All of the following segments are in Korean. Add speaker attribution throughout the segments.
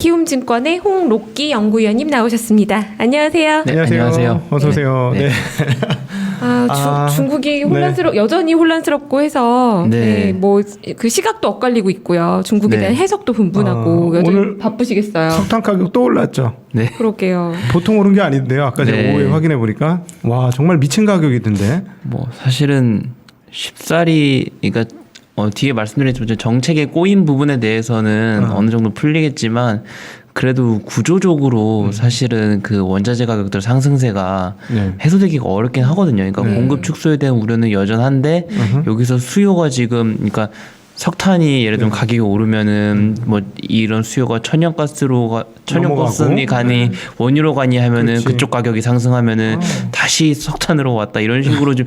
Speaker 1: 키움증권의 홍록기 연구위원님 나오셨습니다. 안녕하세요.
Speaker 2: 네, 안녕하세요.
Speaker 3: 어서 오세요.
Speaker 2: 네.
Speaker 3: 네.
Speaker 1: 중국이
Speaker 3: 네.
Speaker 1: 여전히 혼란스럽고 해서
Speaker 2: 네.
Speaker 1: 뭐 그 시각도 엇갈리고 있고요. 중국에
Speaker 2: 네.
Speaker 1: 대한 해석도 분분하고 여전히
Speaker 3: 오늘
Speaker 1: 바쁘시겠어요.
Speaker 3: 석탄 가격 또 올랐죠.
Speaker 2: 네.
Speaker 1: 그러게요.
Speaker 3: 보통 오른 게 아닌데요. 아까 제가
Speaker 2: 네.
Speaker 3: 오후에 확인해 보니까 와 정말 미친 가격이던데.
Speaker 2: 뭐 사실은 쉽사리 그러니까 뒤에 말씀드렸지만 정책에 꼬인 부분에 대해서는 어느 정도 풀리겠지만 그래도 구조적으로 사실은 그 원자재 가격들 상승세가
Speaker 3: 네.
Speaker 2: 해소되기가 어렵긴 하거든요. 그러니까
Speaker 1: 네.
Speaker 2: 공급 축소에 대한 우려는 여전한데 여기서 수요가 지금 그러니까 석탄이 예를 들면 가격이 오르면은 뭐 이런 수요가 천연가스니 가니 원유로 가니 하면은
Speaker 3: 그렇지.
Speaker 2: 그쪽 가격이 상승하면은 다시 석탄으로 왔다 이런 식으로 좀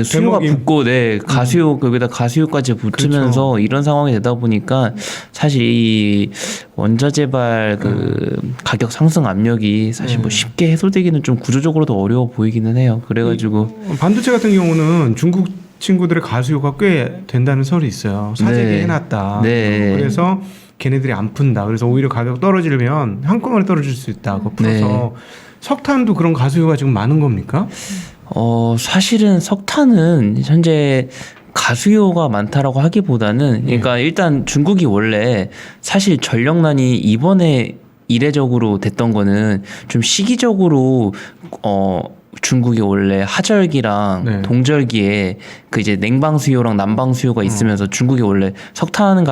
Speaker 2: 수요가
Speaker 3: 대목이-
Speaker 2: 붙고 가수요 거기다 가수요까지 붙으면서 이런 상황이 되다 보니까 사실 이 원자재발 그 가격 상승 압력이 사실 뭐 쉽게 해소되기는 좀 구조적으로도 어려워 보이기는 해요. 그래가지고
Speaker 3: 반도체 같은 경우는 중국 친구들의 가수요가 꽤 된다는 설이 있어요. 사재기
Speaker 2: 네.
Speaker 3: 해놨다.
Speaker 2: 네.
Speaker 3: 그래서 걔네들이 안 푼다. 그래서 오히려 가격 떨어지면 한꺼번에 떨어질 수 있다. 그거 풀어서 석탄도 그런 가수요가 지금 많은 겁니까?
Speaker 2: 사실은 석탄은 현재 가수요가 많다라고 하기보다는 그러니까 일단 중국이 원래 사실 전력난이 이번에 이례적으로 됐던 거는 좀 시기적으로 중국이 원래 하절기랑
Speaker 3: 네.
Speaker 2: 동절기에 그 이제 냉방 수요랑 난방 수요가 있으면서 중국이 원래 석탄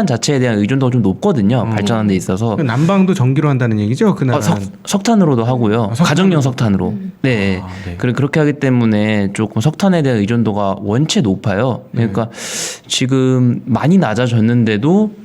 Speaker 2: 자체에 대한 의존도가 좀 높거든요. 발전하는 데 있어서.
Speaker 3: 난방도 전기로 한다는 얘기죠. 그날
Speaker 2: 석탄으로도 하고요.
Speaker 3: 석탄으로?
Speaker 2: 가정용 석탄으로. 네.
Speaker 3: 네.
Speaker 2: 그렇게 하기 때문에 조금 석탄에 대한 의존도가 원체 높아요. 그러니까 지금 많이 낮아졌는데도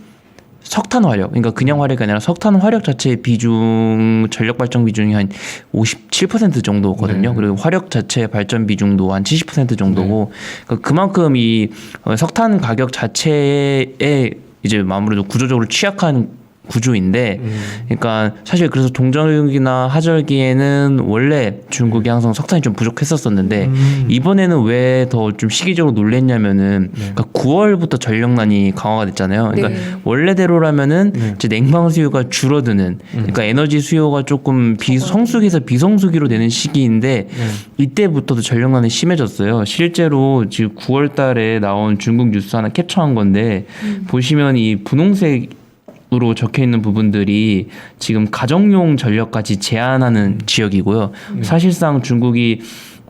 Speaker 2: 석탄 화력, 그러니까 그냥 화력이 아니라 석탄 화력 자체의 비중, 전력 발전 비중이 한 57% 정도거든요.
Speaker 3: 네.
Speaker 2: 그리고 화력 자체 발전 비중도 한 70% 정도고, 그러니까 그만큼 이 석탄 가격 자체에 이제 아무래도 구조적으로 취약한 구조인데, 그러니까 사실 그래서 동절기나 하절기에는 원래 중국이 항상 석탄이 좀 부족했었었는데 이번에는 왜 더 좀 시기적으로 놀랬냐면은 그러니까 9월부터 전력난이 강화가 됐잖아요. 그러니까
Speaker 1: 네.
Speaker 2: 원래대로라면은 이제 냉방 수요가 줄어드는, 그러니까 에너지 수요가 조금 성수기에서 비성수기로 되는 시기인데 이때부터도 전력난이 심해졌어요. 실제로 지금 9월달에 나온 중국 뉴스 하나 캡처한 건데 보시면 이 분홍색 으로 적혀 있는 부분들이 지금 가정용 전력까지 제한하는 지역이고요. 사실상 중국이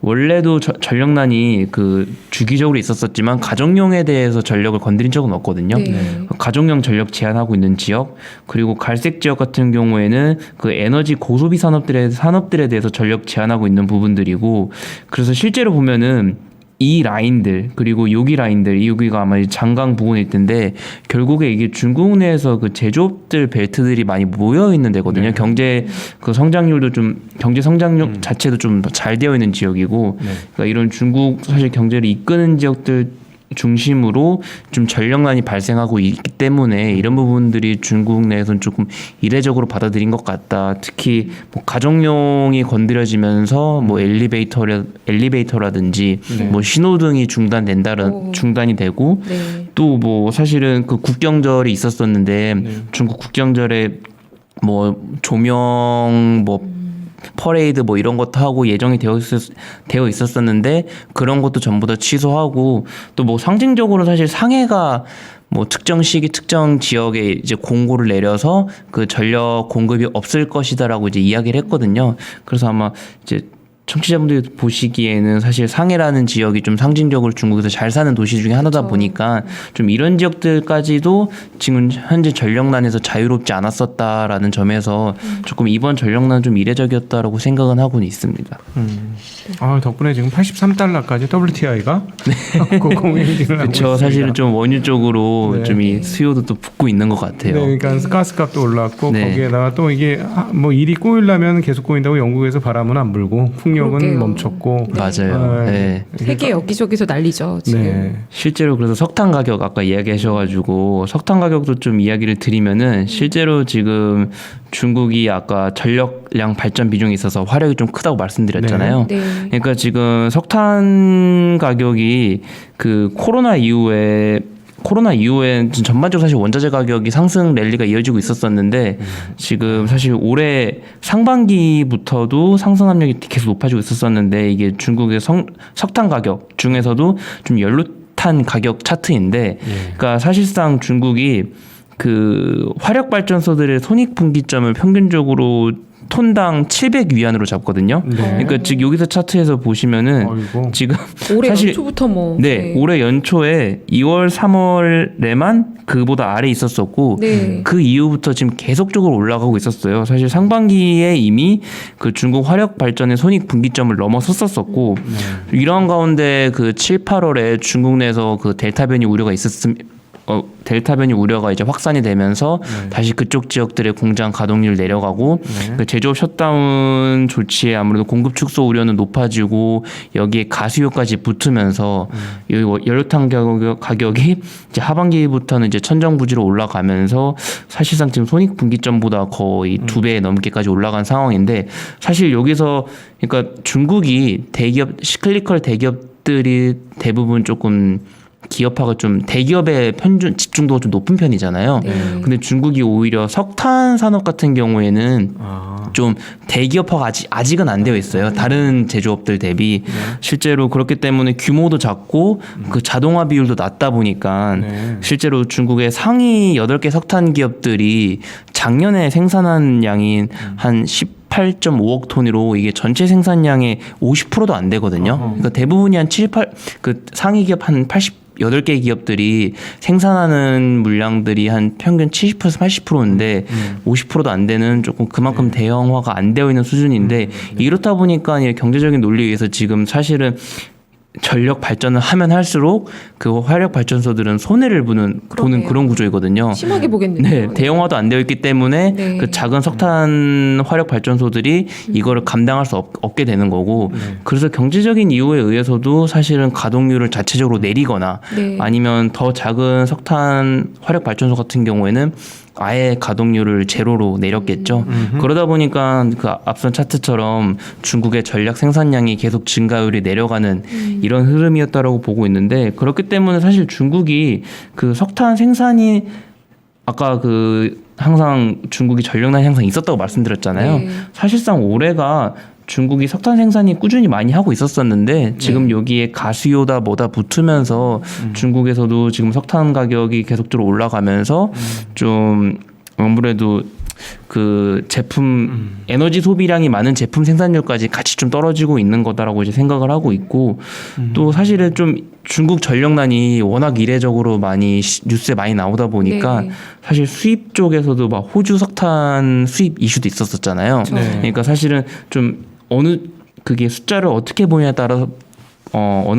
Speaker 2: 원래도 전력난이 그 주기적으로 있었었지만 가정용에 대해서 전력을 건드린 적은 없거든요.
Speaker 1: 네.
Speaker 2: 가정용 전력 제한하고 있는 지역, 그리고 갈색 지역 같은 경우에는 그 에너지 고소비 산업들에 대해서 전력 제한하고 있는 부분들이고, 그래서 실제로 보면은 이 라인들 그리고 여기 라인들, 여기가 아마 장강 부근일 텐데 결국에 이게 중국 내에서 그 제조업들 벨트들이 많이 모여 있는 데거든요. 경제 그 성장률도 좀 경제 성장률 자체도 좀 잘 되어 있는 지역이고, 그러니까 이런 중국 사실 경제를 이끄는 지역들 중심으로 좀 전력난이 발생하고 있기 때문에 이런 부분들이 중국 내에서는 조금 이례적으로 받아들인 것 같다. 특히 뭐 가정용이 건드려지면서 뭐 엘리베이터라든지 뭐 신호등이 중단이 되고
Speaker 1: 네.
Speaker 2: 또 뭐 사실은 그 국경절이 있었었는데 중국 국경절에 뭐 조명 뭐 퍼레이드 뭐 이런 것도 하고 예정이 되어 있었었는데 그런 것도 전부 다 취소하고, 또 뭐 상징적으로 사실 상해가 뭐 특정 시기 특정 지역에 이제 공고를 내려서 그 전력 공급이 없을 것이다라고 이제 이야기를 했거든요. 그래서 아마 이제 청취자분들이 보시기에는 사실 상해라는 지역이 좀 상징적으로 중국에서 잘 사는 도시 중에 하나다 보니까 좀 이런 지역들까지도 지금 현재 전력난에서 자유롭지 않았었다라는 점에서 조금 이번 전력난 좀 이례적이었다라고 생각은 하고는 있습니다.
Speaker 3: 덕분에 지금 83달러까지 WTI가 공행진을 하고
Speaker 2: 그렇죠.
Speaker 3: 있습니다.
Speaker 2: 사실은 좀 원유 쪽으로
Speaker 3: 네.
Speaker 2: 좀 이 수요도 또 붙고 있는 것 같아요.
Speaker 3: 네, 그러니까 가스값도 올랐고
Speaker 2: 네.
Speaker 3: 거기에다가 또 이게 뭐 일이 꼬이려면 계속 꼬인다고 영국에서 바람은 안 불고 풍력은
Speaker 1: 그러게요.
Speaker 3: 멈췄고
Speaker 2: 맞아요. 네.
Speaker 1: 세계 여기저기서 난리죠 지금.
Speaker 3: 네.
Speaker 2: 실제로 그래서 석탄 가격 아까 이야기하셔가지고 석탄 가격도 좀 이야기를 드리면은 실제로 지금 중국이 아까 전력량 발전 비중이 있어서 화력이 좀 크다고 말씀드렸잖아요.
Speaker 1: 네.
Speaker 2: 그러니까 지금 석탄 가격이 그 코로나 이후에 코로나 이후에 전반적으로 사실 원자재 가격이 상승 랠리가 이어지고 있었었는데 지금 사실 올해 상반기부터도 상승 압력이 계속 높아지고 있었었는데 이게 중국의 석탄 가격 중에서도 좀 연료탄 가격 차트인데 그러니까 사실상 중국이 그 화력 발전소들의 손익분기점을 평균적으로 톤당 700위안으로 잡거든요.
Speaker 3: 네.
Speaker 2: 그러니까 즉 여기서 차트에서 보시면은
Speaker 3: 어이구.
Speaker 2: 지금
Speaker 1: 올해
Speaker 2: 사실
Speaker 1: 연초부터 뭐
Speaker 2: 네, 올해 연초에 2월, 3월에만 그보다 아래 있었었고
Speaker 1: 네.
Speaker 2: 그 이후부터 지금 계속적으로 올라가고 있었어요. 사실 상반기에 이미 그 중국 화력 발전의 손익 분기점을 넘어섰었었고 이런 가운데 그 7, 8월에 중국 내에서 그 델타 변이 우려가 델타 변이 우려가 이제 확산이 되면서 다시 그쪽 지역들의 공장 가동률 내려가고 그 제조업 셧다운 조치에 아무래도 공급 축소 우려는 높아지고 여기에 가수요까지 붙으면서 여기 연료탄 가격이 이제 하반기부터는 이제 천정부지로 올라가면서 사실상 지금 손익분기점보다 거의 2배 넘게까지 올라간 상황인데 사실 여기서 그러니까 중국이 대기업 시클리컬 대기업들이 대부분 조금 기업화가 좀 대기업의 집중도가 좀 높은 편이잖아요.
Speaker 1: 네.
Speaker 2: 근데 중국이 오히려 석탄 산업 같은 경우에는 좀 대기업화가 아직은 안 되어 있어요. 다른 제조업들 대비 실제로 그렇기 때문에 규모도 작고 그 자동화 비율도 낮다 보니까 실제로 중국의 상위 8개 석탄 기업들이 작년에 생산한 양이 한 8.5억 톤으로 이게 전체 생산량의 50%도 안 되거든요. 그러니까 대부분이 한 8, 상위 기업 한 88개 기업들이 생산하는 물량들이 한 평균 70%에서 80%인데 50%도 안 되는 조금 그만큼 대형화가 안 되어 있는 수준인데 이렇다 보니까 경제적인 논리에 의해서 지금 사실은 전력 발전을 하면 할수록 그 화력 발전소들은 손해를 보는 그런 구조이거든요.
Speaker 1: 심하게 보겠네요.
Speaker 2: 네, 대형화도 안 되어 있기 때문에
Speaker 1: 네.
Speaker 2: 그 작은 석탄 화력 발전소들이 이거를 감당할 수 없게 되는 거고 그래서 경제적인 이유에 의해서도 사실은 가동률을 자체적으로 내리거나
Speaker 1: 네.
Speaker 2: 아니면 더 작은 석탄 화력 발전소 같은 경우에는 아예 가동률을 제로로 내렸겠죠. 그러다 보니까 그 앞선 차트처럼 중국의 전략 생산량이 계속 증가율이 내려가는 이런 흐름이었다라고 보고 있는데 그렇기 때문에 사실 중국이 그 석탄 생산이 아까 그 항상 중국이 전력난이 항상 있었다고 말씀드렸잖아요.
Speaker 1: 네.
Speaker 2: 사실상 올해가 중국이 석탄 생산이 꾸준히 많이 하고 있었었는데 지금 여기에 가수요다 뭐다 붙으면서 중국에서도 지금 석탄 가격이 계속적으로 올라가면서 좀 아무래도 그 제품 에너지 소비량이 많은 제품 생산률까지 같이 좀 떨어지고 있는 거다라고 이제 생각을 하고 있고 또 사실은 좀 중국 전력난이 워낙 이례적으로 많이 뉴스에 많이 나오다 보니까
Speaker 1: 네.
Speaker 2: 사실 수입 쪽에서도 막 호주 석탄 수입 이슈도 있었었잖아요. 그러니까 사실은 좀 어느 그게 숫자를 어떻게 보냐에 따라서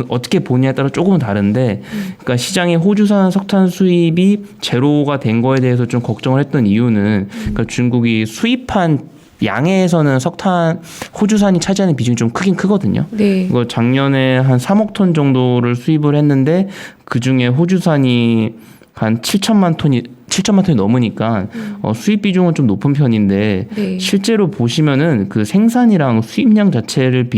Speaker 2: 어떻게 보냐에 따라 조금은 다른데, 그러니까 시장에 호주산 석탄 수입이 제로가 된 거에 대해서 좀 걱정을 했던 이유는, 그러니까 중국이 수입한 양에서는 호주산이 차지하는 비중이 좀 크긴 크거든요.
Speaker 1: 네.
Speaker 2: 이거 작년에 한 3억 톤 정도를 수입을 했는데 그 중에 호주산이 한 7천만 톤이 넘으니까 수입 비중은 좀 높은 편인데
Speaker 1: 네.
Speaker 2: 실제로 보시면은 그 생산이랑 수입량 자체를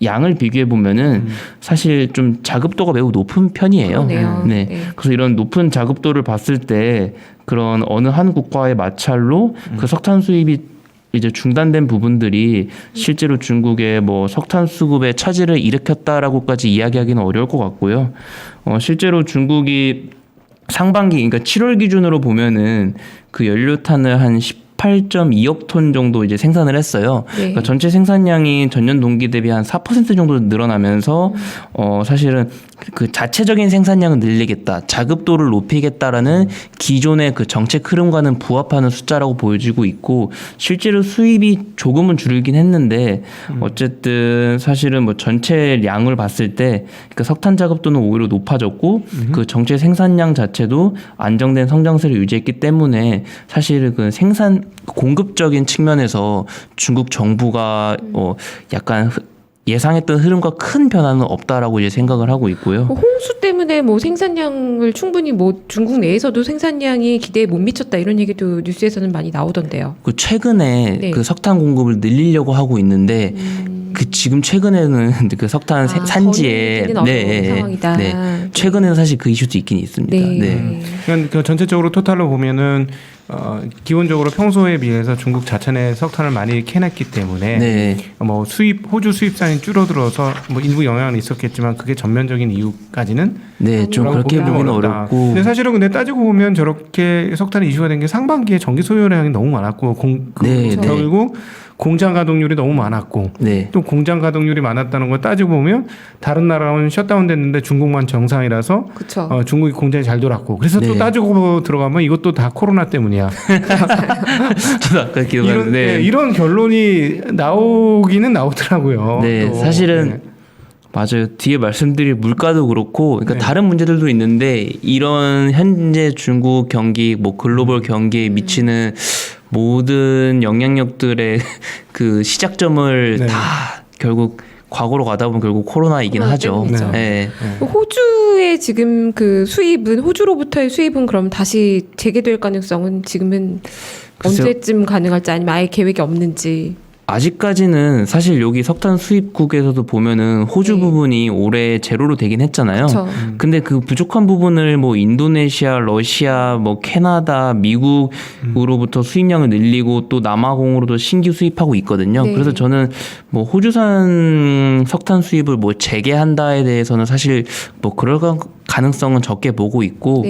Speaker 2: 양을 비교해 보면은 사실 좀 자급도가 매우 높은 편이에요.
Speaker 1: 그러네요.
Speaker 2: 네.
Speaker 1: 네.
Speaker 2: 그래서 이런 높은 자급도를 봤을 때 그런 어느 한 국가의 마찰로 그 석탄 수입이 이제 중단된 부분들이 실제로 중국의 뭐 석탄 수급에 차질을 일으켰다라고까지 이야기하기는 어려울 것 같고요. 실제로 중국이 상반기, 그러니까 7월 기준으로 보면은 그 연료탄을 한 18.2억 톤 정도 이제 생산을 했어요.
Speaker 1: 네.
Speaker 2: 그러니까 전체 생산량이 전년 동기 대비 한 4% 정도 늘어나면서 사실은 그 자체적인 생산량을 늘리겠다, 자급도를 높이겠다라는 기존의 그 정책 흐름과는 부합하는 숫자라고 보여지고 있고 실제로 수입이 조금은 줄긴 했는데 어쨌든 사실은 뭐 전체 량을 봤을 때 그 석탄 자급도는 오히려 높아졌고 그 정체 생산량 자체도 안정된 성장세를 유지했기 때문에 사실 그 공급적인 측면에서 중국 정부가 약간 예상했던 흐름과 큰 변화는 없다라고 이제 생각을 하고 있고요.
Speaker 1: 홍수 때문에 뭐 생산량을 충분히 뭐 중국 내에서도 생산량이 기대에 못 미쳤다 이런 얘기도 뉴스에서는 많이 나오던데요.
Speaker 2: 그 최근에
Speaker 1: 네.
Speaker 2: 그 석탄 공급을 늘리려고 하고 있는데 그 지금 최근에는 그 석탄 산지에
Speaker 1: 상황이다.
Speaker 2: 최근에는 사실 그 이슈도 있긴 있습니다. 네.
Speaker 3: 그러니까 전체적으로 토탈로 보면은 기본적으로 평소에 비해서 중국 자체 석탄을 많이 캐냈기 때문에 뭐 호주 수입산이 줄어들어서 뭐 일부 영향은 있었겠지만 그게 전면적인 이유까지는
Speaker 2: 좀 그렇게 보기는 어렵고.
Speaker 3: 근데 사실은 근데 따지고 보면 저렇게 석탄이 이슈가 된 게 상반기에 전기 소요량이 너무 많았고 결국 공장 가동률이 너무 많았고 또 공장 가동률이 많았다는 걸 따지고 보면 다른 나라는 셧다운 됐는데 중국만 정상이라서 중국이 공장이 잘 돌았고 그래서 또 따지고 들어가면 이것도 다 코로나 때문이야.
Speaker 2: 저도 아까 기억하는데
Speaker 3: 이런 결론이 나오기는 나오더라고요.
Speaker 2: 사실은 맞아요. 뒤에 말씀드릴 물가도 그렇고, 그러니까 다른 문제들도 있는데 이런 현재 중국 경기, 뭐 글로벌 경기에 미치는 모든 영향력들의 그 시작점을 다 결국 과거로 가다 보면 결국 코로나이긴 하죠.
Speaker 1: 호주의 지금 그 수입은 호주로부터의 수입은 그럼 다시 재개될 가능성은 지금은 언제쯤 가능할지 아니면 아예 계획이 없는지.
Speaker 2: 아직까지는 사실 여기 석탄 수입국에서도 보면은 호주 부분이 올해 제로로 되긴 했잖아요. 근데 그 부족한 부분을 뭐 인도네시아, 러시아, 뭐 캐나다, 미국으로부터 수입량을 늘리고 또 남아공으로도 신규 수입하고 있거든요. 그래서 저는 뭐 호주산 석탄 수입을 뭐 재개한다에 대해서는 사실 뭐 그럴 가능성은 적게 보고 있고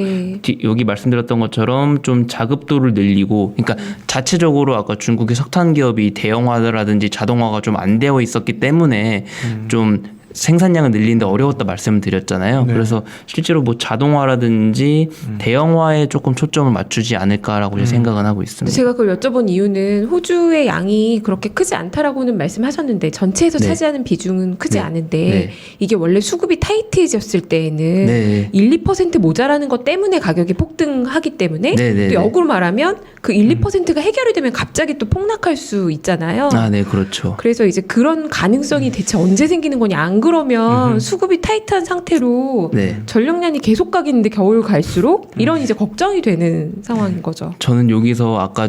Speaker 2: 여기 말씀드렸던 것처럼 좀 자급도를 늘리고 그러니까 자체적으로 아까 중국의 석탄 기업이 대형화라든지 자동화가 좀 안 되어 있었기 때문에 좀 생산량을 늘리는데 어려웠다 말씀을 드렸잖아요. 그래서 실제로 뭐 자동화라든지 대형화에 조금 초점을 맞추지 않을까라고 생각은 하고 있습니다.
Speaker 1: 제가 그걸 여쭤본 이유는 호주의 양이 그렇게 크지 않다라고는 말씀하셨는데 전체에서 차지하는 비중은 크지 않은데 이게 원래 수급이 타이트해졌을 때에는 1, 2% 모자라는 것 때문에 가격이 폭등하기 때문에 또 역으로 말하면 그 1, 2%가 해결이 되면 갑자기 또 폭락할 수 있잖아요.
Speaker 2: 그렇죠.
Speaker 1: 그래서 이제 그런 가능성이 대체 언제 생기는 거냐. 안 그러면 수급이 타이트한 상태로 전력량이 계속 가겠는데 겨울 갈수록 이런 이제 걱정이 되는 상황인 거죠.
Speaker 2: 저는 여기서 아까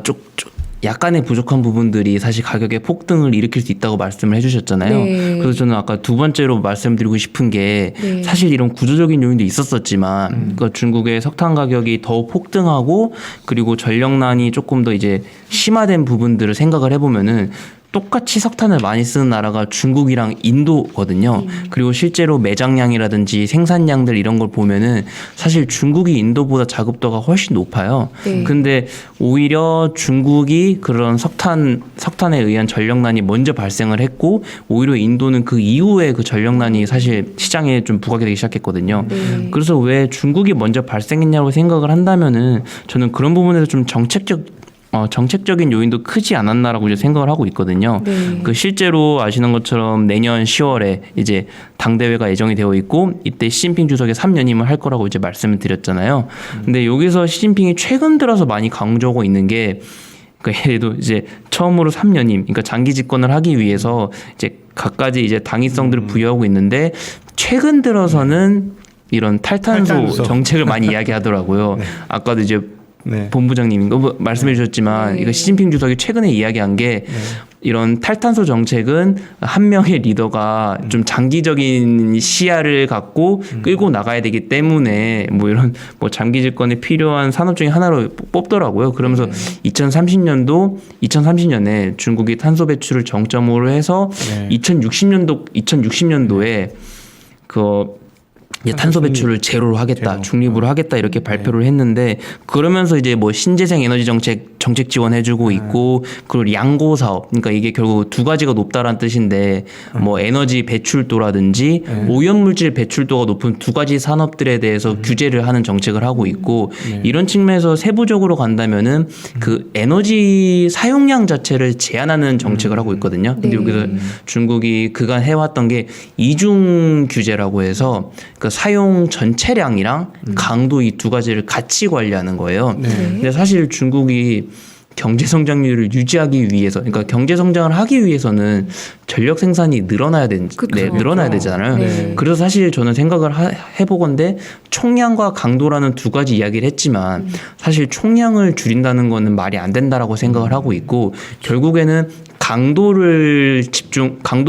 Speaker 2: 약간의 부족한 부분들이 사실 가격의 폭등을 일으킬 수 있다고 말씀을 해주셨잖아요. 그래서 저는 아까 두 번째로 말씀드리고 싶은 게 사실 이런 구조적인 요인도 있었었지만 그러니까 중국의 석탄 가격이 더 폭등하고 그리고 전력난이 조금 더 이제 심화된 부분들을 생각을 해보면은 똑같이 석탄을 많이 쓰는 나라가 중국이랑 인도거든요. 그리고 실제로 매장량이라든지 생산량들 이런 걸 보면은 사실 중국이 인도보다 자급도가 훨씬 높아요. 근데 오히려 중국이 그런 석탄에 의한 전력난이 먼저 발생을 했고 오히려 인도는 그 이후에 그 전력난이 사실 시장에 좀 부각이 되기 시작했거든요. 그래서 왜 중국이 먼저 발생했냐고 생각을 한다면은 저는 그런 부분에서 좀 정책적인 요인도 크지 않았나라고 이제 생각을 하고 있거든요. 그 실제로 아시는 것처럼 내년 10월에 이제 당대회가 예정이 되어 있고 이때 시진핑 주석의 3연임을 할 거라고 이제 말씀을 드렸잖아요. 근데 여기서 시진핑이 최근 들어서 많이 강조하고 있는 게 그러니까 얘도 이제 처음으로 3연임, 그러니까 장기 집권을 하기 위해서 이제 갖가지 이제 당위성들을 부여하고 있는데 최근 들어서는 이런 탈탄소 정책을 많이 이야기하더라고요. 아까도 이제 본부장님인가 말씀해 주셨지만 이거 시진핑 주석이 최근에 이야기한 게 이런 탈탄소 정책은 한 명의 리더가 좀 장기적인 시야를 갖고 끌고 나가야 되기 때문에 뭐 이런 뭐 장기 집권에 필요한 산업 중에 하나로 뽑더라고요. 그러면서 2030년에 중국이 탄소 배출을 정점으로 해서 2060년도에 탄소 배출을 제로로 하겠다, 중립으로 하겠다 이렇게 발표를 했는데 그러면서 이제 뭐 신재생 에너지 정책 지원해주고 있고 그리고 양고 사업, 그러니까 이게 결국 두 가지가 높다라는 뜻인데 뭐 에너지 배출도라든지 오염물질 배출도가 높은 두 가지 산업들에 대해서 규제를 하는 정책을 하고 있고 이런 측면에서 세부적으로 간다면은 그 에너지 사용량 자체를 제한하는 정책을 하고 있거든요. 근데 여기서 중국이 그간 해왔던 게 이중 규제라고 해서 그 사용 전체량이랑 강도 이 두 가지를 같이 관리하는 거예요. 근데 사실 중국이 경제 성장률을 유지하기 위해서, 그러니까 경제 성장을 하기 위해서는 전력 생산이 늘어나야 되잖아요. 그래서 사실 저는 생각을 해보건데 총량과 강도라는 두 가지 이야기를 했지만 사실 총량을 줄인다는 거는 말이 안 된다라고 생각을 하고 있고 결국에는 강도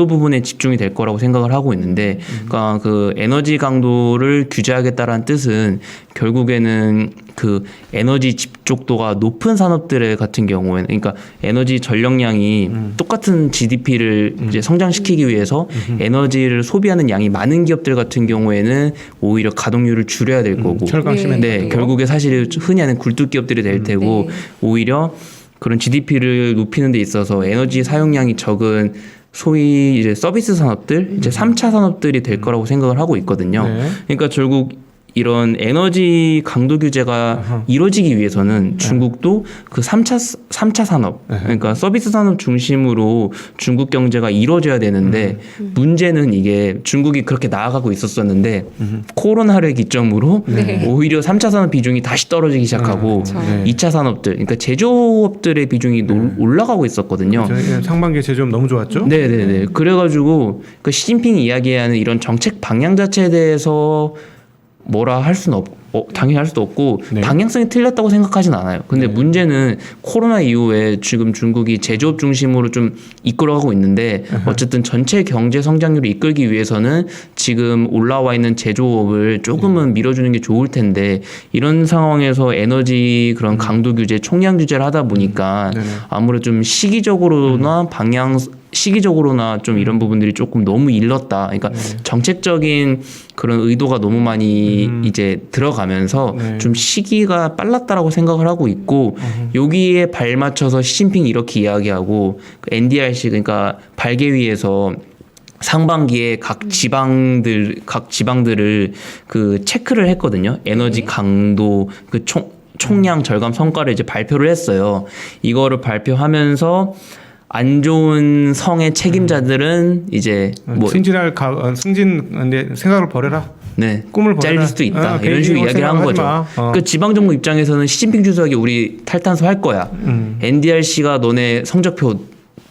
Speaker 2: 부분에 집중이 될 거라고 생각을 하고 있는데, 그러니까 그 에너지 강도를 규제하겠다라는 뜻은 결국에는 그 에너지 집중도가 높은 산업들 같은 경우에는, 그러니까 에너지 전력량이 똑같은 GDP를 이제 성장시키기 위해서 에너지를 소비하는 양이 많은 기업들 같은 경우에는 오히려 가동률을 줄여야 될 거고,
Speaker 3: 철강 시멘트
Speaker 2: 네, 결국에 사실 흔히 하는 굴뚝 기업들이 될 테고, 오히려 그런 GDP를 높이는 데 있어서 에너지 사용량이 적은 소위 이제 서비스 산업들, 이제 3차 산업들이 될 거라고 생각을 하고 있거든요. 그러니까 결국 이런 에너지 강도 규제가 이루어지기 위해서는 중국도 그 3차 산업, 그러니까 서비스 산업 중심으로 중국 경제가 이루어져야 되는데, 문제는 이게 중국이 그렇게 나아가고 있었었는데 코로나를 기점으로 오히려 3차 산업 비중이 다시 떨어지기 시작하고 2차 산업들, 그러니까 제조업들의 비중이 올라가고 있었거든요.
Speaker 3: 상반기 제조업 너무 좋았죠?
Speaker 2: 네네네. 그래가지고 그 시진핑이 이야기하는 이런 정책 방향 자체에 대해서 뭐라 할 수는 당연히 할 수도 없고, 방향성이 틀렸다고 생각하진 않아요. 근데 문제는 코로나 이후에 지금 중국이 제조업 중심으로 좀 이끌어가고 있는데, 어쨌든 전체 경제 성장률을 이끌기 위해서는 지금 올라와 있는 제조업을 조금은 밀어주는 게 좋을 텐데, 이런 상황에서 에너지 그런 강도 규제, 총량 규제를 하다 보니까 아무래도 좀 시기적으로나 좀 이런 부분들이 조금 너무 일렀다. 그러니까 정책적인 그런 의도가 너무 많이 이제 들어가면서 좀 시기가 빨랐다라고 생각을 하고 있고, 여기에 발맞춰서 시진핑이 이렇게 이야기하고, 그 NDRC, 그러니까 발개위에서 상반기에 각 지방들을 그 체크를 했거든요. 에너지 강도 그 총량 절감 성과를 이제 발표를 했어요. 이거를 발표하면서 안 좋은 성의 책임자들은 이제 뭐
Speaker 3: 승진인데 생각을 버려라.
Speaker 2: 네,
Speaker 3: 꿈을 버려라.
Speaker 2: 잘릴 수도 있다. 이런 식으로 이야기를 한 거죠. 그 지방 정부 입장에서는 시진핑 주석이 우리 탈탄소 할 거야. NDRC가 너네 성적표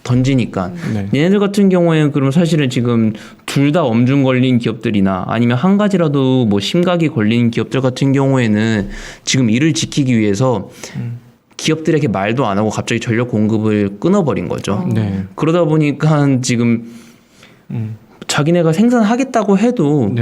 Speaker 2: 던지니까. 얘네들 같은 경우에는 그럼 사실은 지금 둘 다 엄중 걸린 기업들이나 아니면 한 가지라도 뭐 심각이 걸린 기업들 같은 경우에는 지금 이를 지키기 위해서 기업들에게 말도 안 하고 갑자기 전력 공급을 끊어버린 거죠. 그러다 보니까 지금 자기네가 생산하겠다고 해도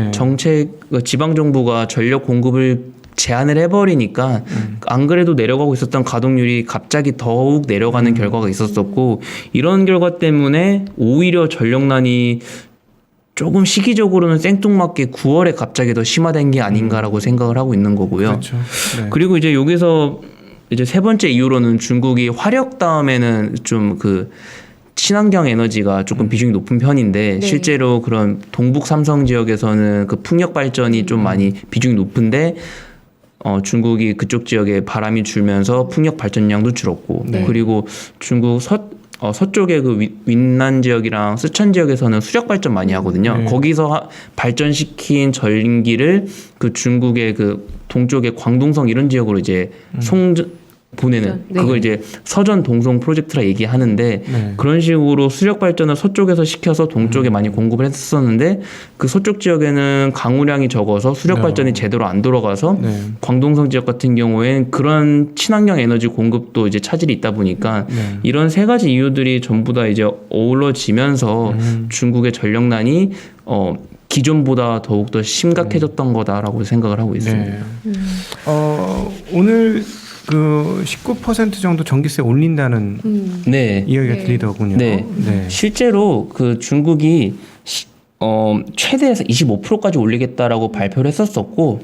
Speaker 2: 지방 정부가 전력 공급을 제한을 해버리니까 안 그래도 내려가고 있었던 가동률이 갑자기 더욱 내려가는 결과가 있었었고, 이런 결과 때문에 오히려 전력난이 조금 시기적으로는 생뚱맞게 9월에 갑자기 더 심화된 게 아닌가라고 생각을 하고 있는 거고요.
Speaker 3: 그렇죠.
Speaker 2: 그리고 이제 여기서 이제 세 번째 이유로는 중국이 화력 다음에는 좀 그 친환경 에너지가 조금 비중이 높은 편인데, 실제로 그런 동북 삼성 지역에서는 그 풍력 발전이 좀 많이 비중이 높은데, 중국이 그쪽 지역에 바람이 줄면서 풍력 발전량도 줄었고, 그리고 중국 서쪽의 그 윈난 지역이랑 스촨 지역에서는 수력 발전 많이 하거든요. 거기서 발전시킨 전기를 그 중국의 그 동쪽의 광동성 이런 지역으로 이제 보내는 그걸 이제 서전 동송 프로젝트라 얘기하는데, 그런 식으로 수력 발전을 서쪽에서 시켜서 동쪽에 많이 공급을 했었는데, 그 서쪽 지역에는 강우량이 적어서 수력 발전이 제대로 안 돌아가서 광동성 지역 같은 경우엔 그런 친환경 에너지 공급도 이제 차질이 있다 보니까 이런 세 가지 이유들이 전부 다 이제 어우러지면서 중국의 전력난이 기존보다 더욱더 심각해졌던 거다라고 생각을 하고 있습니다.
Speaker 3: 오늘 그 19% 정도 전기세 올린다는 이야기가 들리더군요.
Speaker 2: 실제로 그 중국이 최대에서 25%까지 올리겠다라고 발표를 했었었고,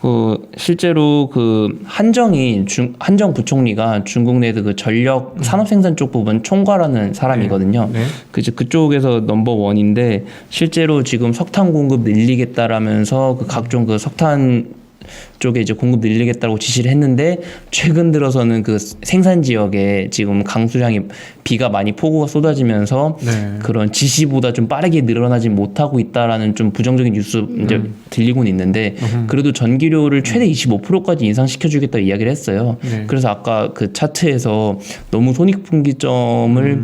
Speaker 2: 그 실제로 그 한정 부총리가 중국 내 그 전력 산업 생산 쪽 부분 총괄하는 사람이거든요. 그쪽에서 넘버 원인데, 실제로 지금 석탄 공급 늘리겠다라면서 그 각종 그 석탄 쪽에 이제 공급 늘리겠다고 지시를 했는데, 최근 들어서는 그 생산 지역에 지금 강수량이 비가 많이 폭우가 쏟아지면서 그런 지시보다 좀 빠르게 늘어나지 못하고 있다라는 좀 부정적인 뉴스 이제 들리고는 있는데, 그래도 전기료를 최대 25%까지 인상시켜주겠다 이야기를 했어요. 그래서 아까 그 차트에서 너무 손익분기점을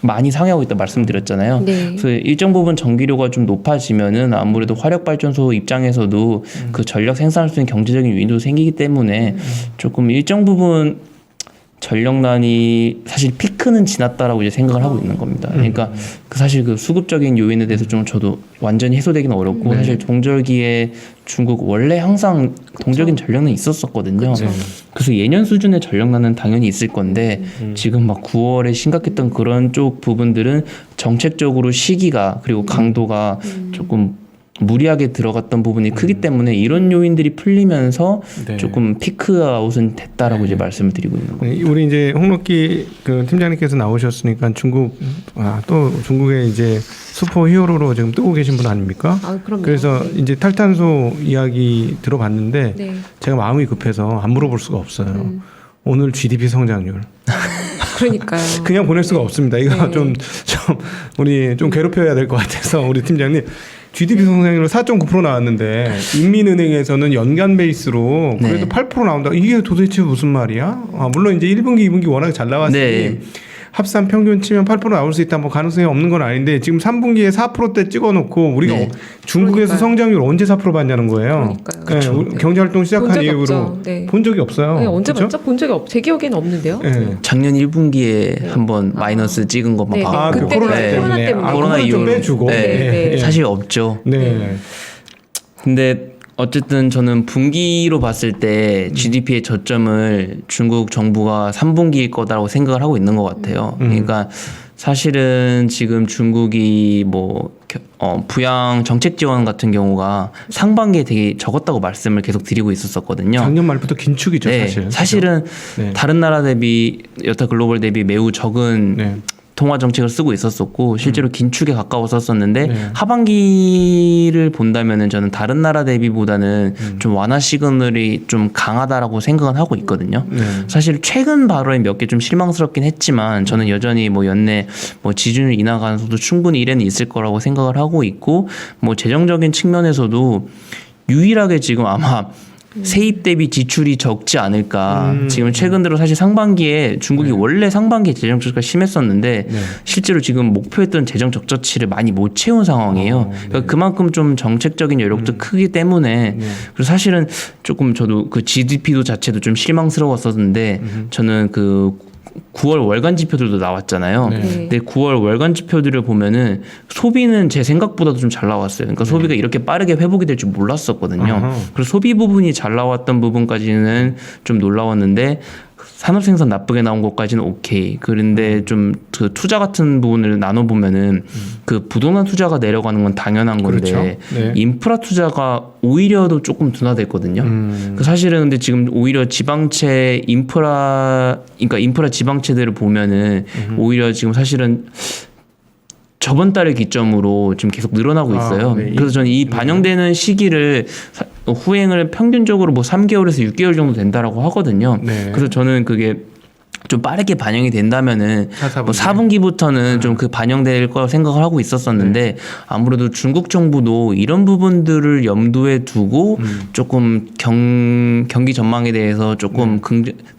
Speaker 2: 많이 상회하고 있다 말씀드렸잖아요. 그래서 일정 부분 전기료가 좀 높아지면은 아무래도 화력발전소 입장에서도 그 전력 생산할 수 있는 경제적인 요인도 생기기 때문에 조금 일정 부분 전력난이 사실 피크는 지났다라고 이제 생각을 하고 있는 겁니다. 그러니까 사실 그 수급적인 요인에 대해서 좀 저도 완전히 해소되기는 어렵고 사실 동절기에 중국 원래 항상 동절기는 전력난이 있었었거든요. 그래서 예년 수준의 전력난은 당연히 있을 건데 지금 막 9월에 심각했던 그런 쪽 부분들은 정책적으로 시기가 그리고 강도가 조금 무리하게 들어갔던 부분이 크기 때문에 이런 요인들이 풀리면서
Speaker 3: 네.
Speaker 2: 조금 피크아웃은 됐다라고 이제 말씀을 드리고 있는 겁니다.
Speaker 3: 우리 이제 홍록기 그 팀장님께서 나오셨으니까 또 중국의 이제 슈퍼 히어로로 지금 뜨고 계신 분 아닙니까?
Speaker 1: 그럼요.
Speaker 3: 그래서 이제 탈탄소 이야기 들어봤는데
Speaker 1: 네.
Speaker 3: 제가 마음이 급해서 안 물어볼 수가 없어요. 오늘 GDP 성장률.
Speaker 1: 그러니까요.
Speaker 3: 그냥 보낼 수가 없습니다. 이거
Speaker 1: 네.
Speaker 3: 좀 우리 좀 괴롭혀야 될 것 같아서 우리 팀장님. GDP 성장률 4.9% 나왔는데 인민은행에서는 연간 베이스로 그래도 8% 나온다. 이게 도대체 무슨 말이야? 물론 이제 1분기, 2분기 워낙 잘 나왔으니
Speaker 2: 네.
Speaker 3: 합산 평균 치면 8% 나올 수 있다. 뭐 가능성이 없는 건 아닌데 지금 3분기에 4%대 찍어놓고 우리가 중국에서
Speaker 1: 그러니까요.
Speaker 3: 성장률 언제 4% 받냐는 거예요.
Speaker 1: 그러니까요.
Speaker 3: 네, 경제활동 시작한 이후로
Speaker 1: 네.
Speaker 3: 본 적이 없어요.
Speaker 1: 네, 언제
Speaker 3: 그렇죠?
Speaker 1: 봤죠? 본 적이 제 기억에는 없는데요.
Speaker 3: 네.
Speaker 2: 작년 1분기에 한번 마이너스 찍은 것만
Speaker 1: 네,
Speaker 2: 봐도
Speaker 1: 그때
Speaker 3: 코로나
Speaker 1: 네.
Speaker 3: 때문에.
Speaker 1: 때문에.
Speaker 2: 코로나
Speaker 3: 좀
Speaker 2: 이후로
Speaker 3: 빼주고.
Speaker 1: 네.
Speaker 2: 사실 없죠.
Speaker 3: 네.
Speaker 2: 근데 어쨌든 저는 분기로 봤을 때 GDP의 저점을 중국 정부가 3분기일 거다라고 생각을 하고 있는 것 같아요. 그러니까 사실은 지금 중국이 부양 정책 지원 같은 경우가 상반기에 되게 적었다고 말씀을 계속 드리고 있었거든요.
Speaker 3: 작년 말부터 긴축이죠,
Speaker 2: 네, 사실은
Speaker 3: 네.
Speaker 2: 다른 나라 대비 여타 글로벌 대비 매우 적은
Speaker 3: 네.
Speaker 2: 통화 정책을 쓰고 있었었고 실제로 긴축에 가까웠었는데
Speaker 3: 네.
Speaker 2: 하반기를 본다면은 저는 다른 나라 대비보다는 좀 완화 시그널이 좀 강하다라고 생각은 하고 있거든요.
Speaker 3: 네.
Speaker 2: 사실 최근 발언이 몇 개 좀 실망스럽긴 했지만 저는 여전히 연내 지준율 인하 가능성도 충분히 일에는 있을 거라고 생각을 하고 있고 재정적인 측면에서도 유일하게 지금 아마 세입 대비 지출이 적지 않을까. 지금 최근 들어 사실 상반기에 중국이 원래 상반기에 재정 적자가 심했었는데 실제로 지금 목표했던 재정 적자치를 많이 못 채운 상황이에요. 그러니까 그만큼 좀 정책적인 여력도 크기 때문에 그리고 사실은 조금 저도 그 GDP도 자체도 좀 실망스러웠었는데 저는 그 9월 월간 지표들도 나왔잖아요.
Speaker 3: 네.
Speaker 2: 근데 9월 월간 지표들을 보면은 소비는 제 생각보다도 좀 잘 나왔어요. 그러니까 소비가 이렇게 빠르게 회복이 될 줄 몰랐었거든요. 그래서 소비 부분이 잘 나왔던 부분까지는 좀 놀라웠는데 산업생산 나쁘게 나온 것까지는 오케이. 그런데 좀 그 투자 같은 부분을 나눠보면은 그 부동산 투자가 내려가는 건 당연한 건데
Speaker 3: 그렇죠. 네.
Speaker 2: 인프라 투자가 오히려도 조금 둔화됐거든요. 그 사실은 근데 지금 오히려 지방채 그러니까 인프라 지방채들을 보면은 오히려 지금 사실은 저번 달을 기점으로 지금 계속 늘어나고 있어요.
Speaker 3: 네.
Speaker 2: 그래서 저는 이 반영되는 시기를 후행을 평균적으로 3개월에서 6개월 정도 된다라고 하거든요.
Speaker 3: 네.
Speaker 2: 그래서 저는 그게 좀 빠르게 반영이 된다면은 4분기부터는 좀 그 반영될 거라고 생각을 하고 있었었는데 아무래도 중국 정부도 이런 부분들을 염두에 두고 조금 경기 전망에 대해서 조금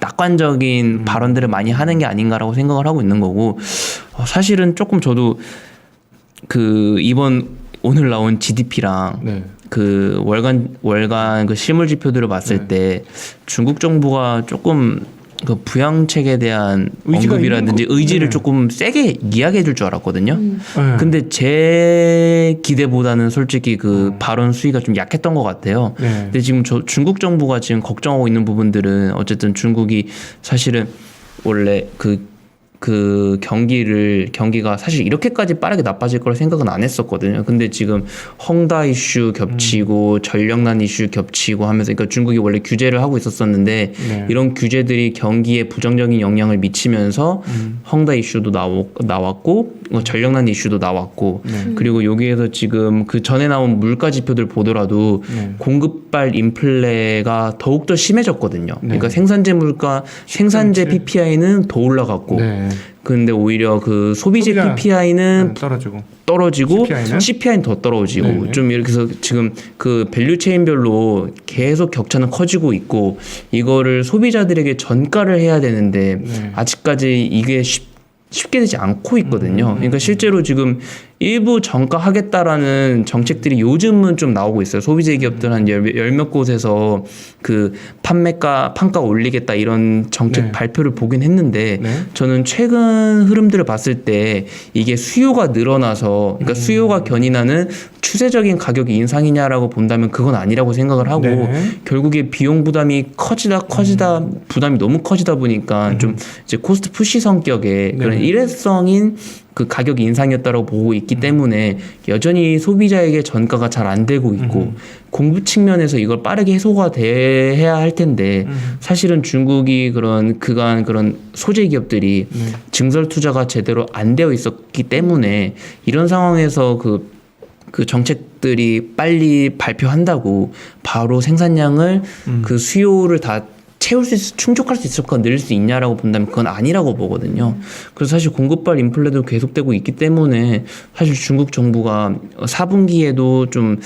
Speaker 2: 낙관적인 발언들을 많이 하는 게 아닌가라고 생각을 하고 있는 거고 사실은 조금 저도 그 오늘 나온 GDP랑 그 월간 그 실물 지표들을 봤을 때 중국 정부가 조금 그 부양책에 대한 언급이라든지 의지를 조금 세게 이야기해 줄 줄 알았거든요. 근데 제 기대보다는 솔직히 그 발언 수위가 좀 약했던 것 같아요. 근데 지금 중국 정부가 지금 걱정하고 있는 부분들은 어쨌든 중국이 사실은 원래 그 경기가 사실 이렇게까지 빠르게 나빠질 거라 생각은 안 했었거든요. 근데 지금 헝다 이슈 겹치고 전력난 이슈 겹치고 하면서 그러니까 중국이 원래 규제를 하고 있었었는데 이런 규제들이 경기에 부정적인 영향을 미치면서 헝다 이슈도 나왔고 전력난 이슈도 나왔고 그리고 여기에서 지금 그 전에 나온 물가 지표들 보더라도 공급발 인플레가 더욱더 심해졌거든요. 그러니까 생산재 물가, 생산재 PPI는 더 올라갔고 근데 오히려 그 소비재 PPI는 떨어지고 CPI는 더 떨어지고 좀 이렇게 해서 지금 그 밸류 체인별로 계속 격차는 커지고 있고 이거를 소비자들에게 전가를 해야 되는데 아직까지 이게 쉽게 되지 않고 있거든요. 그러니까 실제로 지금 일부 전가하겠다라는 정책들이 요즘은 좀 나오고 있어요. 소비재 기업들 한 열 몇 곳에서 그 판가 올리겠다 이런 정책
Speaker 3: 네.
Speaker 2: 발표를 보긴 했는데
Speaker 3: 네.
Speaker 2: 저는 최근 흐름들을 봤을 때 이게 수요가 늘어나서 그러니까 수요가 견인하는 추세적인 가격 인상이냐라고 본다면 그건 아니라고 생각을 하고
Speaker 3: 네.
Speaker 2: 결국에 비용 부담이 커지다 부담이 너무 커지다 보니까 좀 이제 코스트 푸시 성격의 그런 일회성인 그 가격 인상이었다고 보고 있기 때문에 여전히 소비자에게 전가가 잘 안 되고 있고 공급 측면에서 이걸 빠르게 해소가 돼야 할 텐데 사실은 중국이 그간 그런 소재 기업들이 증설 투자가 제대로 안 되어 있었기 때문에 이런 상황에서 그 정책들이 빨리 발표한다고 바로 생산량을 그 수요를 다 충족할 수 있을까 늘릴 수 있냐라고 본다면 그건 아니라고 보거든요. 그래서 사실 공급발 인플레도 계속되고 있기 때문에 사실 중국 정부가 4분기에도 좀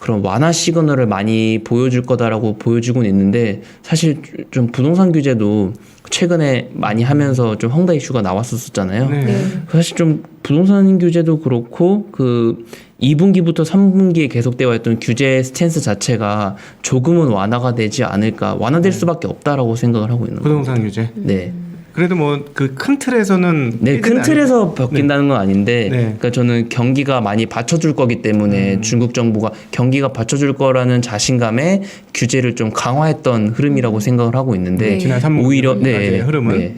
Speaker 2: 그런 완화 시그널을 많이 보여줄 거다라고 보여주고는 있는데 사실 좀 부동산 규제도 최근에 많이 하면서 좀 헝다 이슈가 나왔었잖아요.
Speaker 3: 네.
Speaker 2: 사실 좀 부동산 규제도 그렇고 그 2분기부터 3분기에 계속되어 왔던 규제 스탠스 자체가 조금은 완화가 되지 않을까 완화될 수밖에 없다라고 생각을 하고 있는 거예요.
Speaker 3: 부동산 규제.
Speaker 2: 네.
Speaker 3: 그래도 뭐 그 큰 틀에서는
Speaker 2: 네, 큰 틀에서 바뀐다는 건 아닌데,
Speaker 3: 네.
Speaker 2: 그러니까 저는 경기가 많이 받쳐줄 거기 때문에 중국 정부가 경기가 받쳐줄 거라는 자신감에 규제를 좀 강화했던 흐름이라고 생각을 하고 있는데,
Speaker 3: 지난 3분기
Speaker 2: 오히려
Speaker 3: 흐름은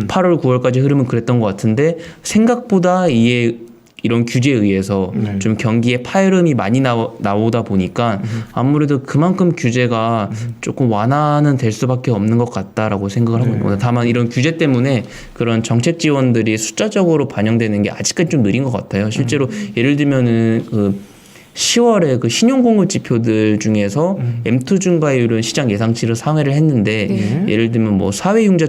Speaker 2: 8월 9월까지 흐름은 그랬던 것 같은데 생각보다 이런 규제에 의해서 좀 경기에 파열음이 많이 나오다 보니까 아무래도 그만큼 규제가 조금 완화는 될 수밖에 없는 것 같다라고 생각을 하고 있습니다. 다만 이런 규제 때문에 그런 정책 지원들이 숫자적으로 반영되는 게 아직까지 좀 느린 것 같아요. 실제로 예를 들면은 그 10월에 그 신용공급 지표들 중에서 M2 증가율은 시장 예상치를 상회를 했는데 예를 들면 뭐 사회융자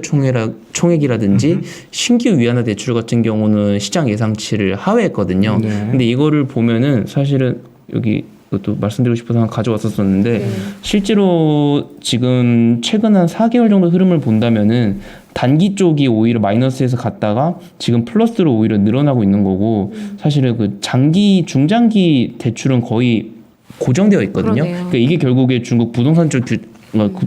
Speaker 2: 총액이라든지 신규 위안화 대출 같은 경우는 시장 예상치를 하회했거든요. 근데 이거를 보면은 사실은 여기 또 말씀드리고 싶어서 하나 가져왔었는데 실제로 지금 최근 한 4개월 정도 흐름을 본다면은 단기 쪽이 오히려 마이너스에서 갔다가 지금 플러스로 오히려 늘어나고 있는 거고 사실은 그 중장기 대출은 거의 고정되어 있거든요. 그러니까 이게 결국에 중국 부동산 쪽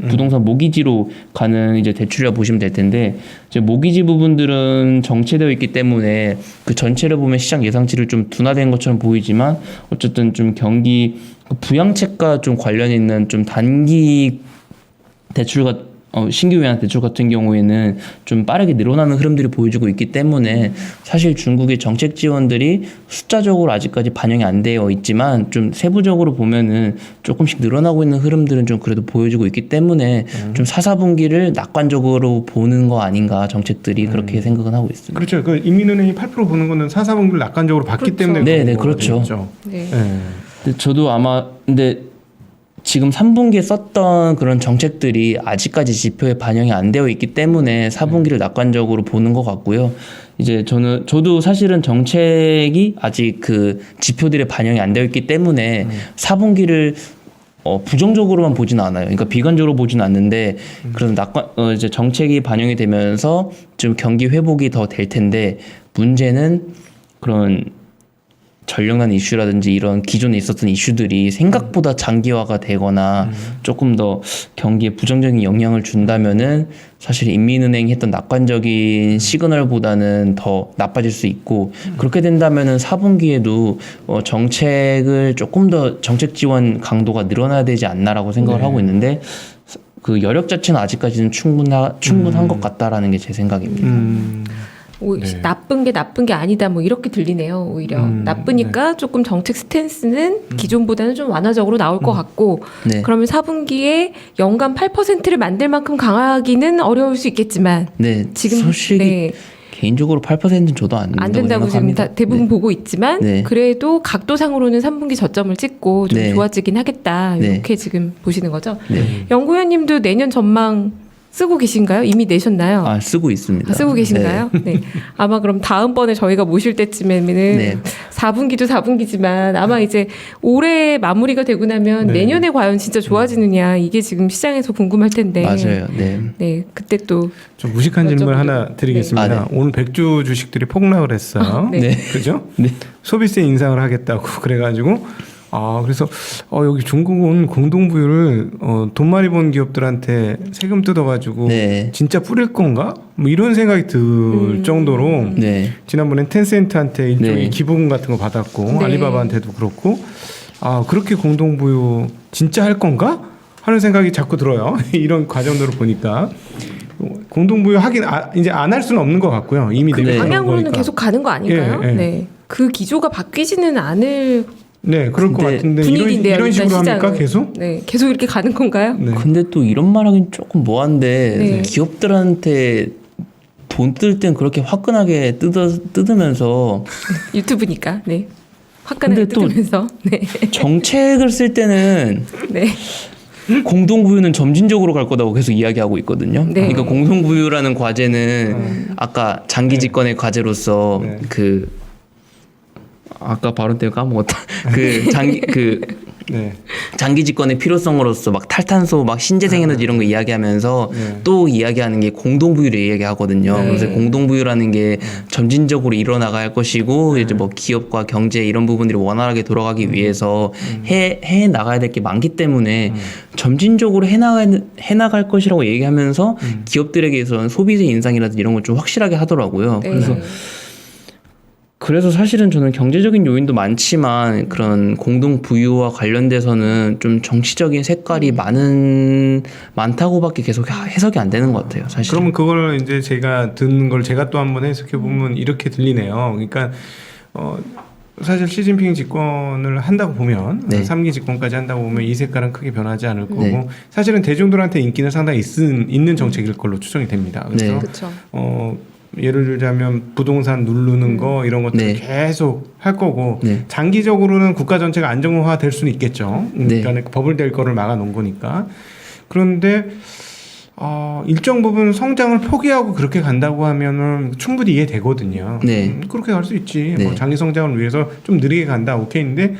Speaker 2: 부동산 모기지로 가는 이제 대출이라 보시면 될 텐데 이제 모기지 부분들은 정체되어 있기 때문에 그 전체를 보면 시장 예상치를 좀 둔화된 것처럼 보이지만 어쨌든 좀 경기 부양책과 좀 관련 있는 좀 단기 대출과 신규 외환 대출 같은 경우에는 좀 빠르게 늘어나는 흐름들이 보여주고 있기 때문에 사실 중국의 정책 지원들이 숫자적으로 아직까지 반영이 안 되어 있지만 좀 세부적으로 보면은 조금씩 늘어나고 있는 흐름들은 좀 그래도 보여주고 있기 때문에 좀 4, 4분기를 낙관적으로 보는 거 아닌가 정책들이 그렇게 생각은 하고 있습니다.
Speaker 3: 그렇죠. 그 인민은행이 8% 보는 거는 4, 4분기를 낙관적으로 봤기 때문에
Speaker 2: 네, 그렇죠.
Speaker 1: 네.
Speaker 2: 근데 저도 아마 근데 지금 3분기에 썼던 그런 정책들이 아직까지 지표에 반영이 안 되어 있기 때문에 4분기를 낙관적으로 보는 것 같고요. 이제 저도 사실은 정책이 아직 그 지표들에 반영이 안 되어 있기 때문에 4분기를 부정적으로만 보지는 않아요. 그러니까 비관적으로 보지는 않는데 그런 이제 정책이 반영이 되면서 좀 경기 회복이 더 될 텐데 문제는 그런 전력난 이슈라든지 이런 기존에 있었던 이슈들이 생각보다 장기화가 되거나 조금 더 경기에 부정적인 영향을 준다면은 사실 인민은행이 했던 낙관적인 시그널보다는 더 나빠질 수 있고 그렇게 된다면은 4분기에도 정책을 조금 더 정책 지원 강도가 늘어나야 되지 않나라고 생각을 하고 있는데 그 여력 자체는 아직까지는 충분한 것 같다라는 게 제 생각입니다.
Speaker 1: 나쁜 게 아니다 뭐 이렇게 들리네요. 오히려 나쁘니까 조금 정책 스탠스는 기존보다는 좀 완화적으로 나올 것 같고 그러면 4분기에 연간 8%를 만들 만큼 강하기는 어려울 수 있겠지만 지금
Speaker 2: 솔직히 개인적으로 8%는 저도 안
Speaker 1: 된다고 지금 대부분 보고 있지만 그래도 각도상으로는 3분기 저점을 찍고 좀 좋아지긴 하겠다 이렇게 지금 보시는 거죠. 연구위원님도 내년 전망 쓰고 계신가요? 이미 내셨나요?
Speaker 2: 아, 쓰고 있습니다.
Speaker 1: 쓰고 계신가요? 네. 아마 그럼 다음번에 저희가 모실 때쯤에는
Speaker 2: 네.
Speaker 1: 4분기도 4분기지만 아마 이제 올해 마무리가 되고 나면
Speaker 3: 네.
Speaker 1: 내년에 과연 진짜 좋아지느냐 이게 지금 시장에서 궁금할 텐데.
Speaker 2: 맞아요. 네.
Speaker 1: 네, 그때 또
Speaker 3: 좀 무식한 질문 하나 드리겠습니다.
Speaker 2: 네. 아, 네.
Speaker 3: 오늘 백주 주식들이 폭락을 했어요.
Speaker 1: 네.
Speaker 2: 네.
Speaker 3: 그죠?
Speaker 2: 네.
Speaker 3: 소비세 인상을 하겠다고 그래가지고 그래서 여기 중국은 공동부유를 돈 많이 번 기업들한테 세금 뜯어가지고
Speaker 2: 네.
Speaker 3: 진짜 뿌릴 건가? 뭐 이런 생각이 들 정도로
Speaker 2: 네.
Speaker 3: 지난번엔 텐센트한테 일종의
Speaker 2: 네.
Speaker 3: 기부금 같은 거 받았고
Speaker 1: 네.
Speaker 3: 알리바바한테도 그렇고 그렇게 공동부유 진짜 할 건가? 하는 생각이 자꾸 들어요. 이런 과정들을 보니까 공동부유 하긴 이제 안 할 수는 없는 것 같고요. 이미
Speaker 2: 네.
Speaker 3: 내려놓은
Speaker 1: 방향으로는
Speaker 3: 거니까.
Speaker 1: 계속 가는 거 아닌가요?
Speaker 3: 예, 예.
Speaker 1: 네. 그 기조가 바뀌지는 않을
Speaker 3: 네, 그럴 것
Speaker 2: 근데
Speaker 3: 같은데
Speaker 1: 분위기인데요.
Speaker 3: 이런
Speaker 1: 일단
Speaker 3: 식으로 합니까?
Speaker 1: 시장은.
Speaker 3: 계속?
Speaker 1: 네, 계속 이렇게 가는 건가요?
Speaker 3: 네.
Speaker 2: 근데 또 이런 말하긴 조금 뭐한데
Speaker 1: 네.
Speaker 2: 기업들한테 돈 뜰 땐 그렇게 화끈하게 뜯으면서
Speaker 1: 유튜브니까. 네. 화끈하게
Speaker 2: 근데 또-
Speaker 1: 뜯으면서. 네.
Speaker 2: 정책을 쓸 때는
Speaker 1: 네.
Speaker 2: 공동부유는 점진적으로 갈 거라고 계속 이야기하고 있거든요.
Speaker 1: 네.
Speaker 2: 그러니까 공동부유라는 과제는 아까 장기 집권의 과제로서
Speaker 3: 네.
Speaker 2: 아까 발언 때문에 까먹었다.
Speaker 3: 네.
Speaker 2: 장기 집권의 필요성으로서 막 탈탄소, 막 신재생 에너지 이런 거 이야기하면서
Speaker 3: 네.
Speaker 2: 또 이야기하는 게 공동부유를 이야기하거든요.
Speaker 1: 네.
Speaker 2: 그래서 공동부유라는 게 점진적으로 일어나갈 것이고 이제 뭐 기업과 경제 이런 부분들이 원활하게 돌아가기 위해서 해 나가야 될 게 많기 때문에 점진적으로 해 나갈 것이라고 얘기하면서 기업들에게서는 소비세 인상이라든지 이런 걸 좀 확실하게 하더라고요.
Speaker 1: 네.
Speaker 2: 그래서 사실은 저는 경제적인 요인도 많지만 그런 공동 부유와 관련돼서는 좀 정치적인 색깔이 많다고밖에 계속 해석이 안 되는 것 같아요. 사실.
Speaker 3: 그러면 그걸 이제 제가 듣는 걸 제가 또 한번 해석해 보면 이렇게 들리네요. 그러니까 사실 시진핑 집권을 한다고 보면
Speaker 2: 네.
Speaker 3: 3기 집권까지 한다고 보면 이 색깔은 크게 변하지 않을 거고
Speaker 2: 네.
Speaker 3: 사실은 대중들한테 인기는 상당히 있는 정책일 걸로 추정이 됩니다. 그래서
Speaker 2: 네.
Speaker 1: 그렇죠.
Speaker 3: 예를 들자면 부동산 누르는 거 이런 것들
Speaker 2: 네.
Speaker 3: 계속 할 거고
Speaker 2: 네.
Speaker 3: 장기적으로는 국가 전체가 안정화 될 수는 있겠죠.
Speaker 2: 네.
Speaker 3: 그러니까 버블 될 거를 막아 놓은 거니까. 그런데 일정 부분 성장을 포기하고 그렇게 간다고 하면은 충분히 이해되거든요.
Speaker 2: 네.
Speaker 3: 그렇게 갈 수 있지.
Speaker 2: 네.
Speaker 3: 뭐 장기 성장을 위해서 좀 느리게 간다. 오케이인데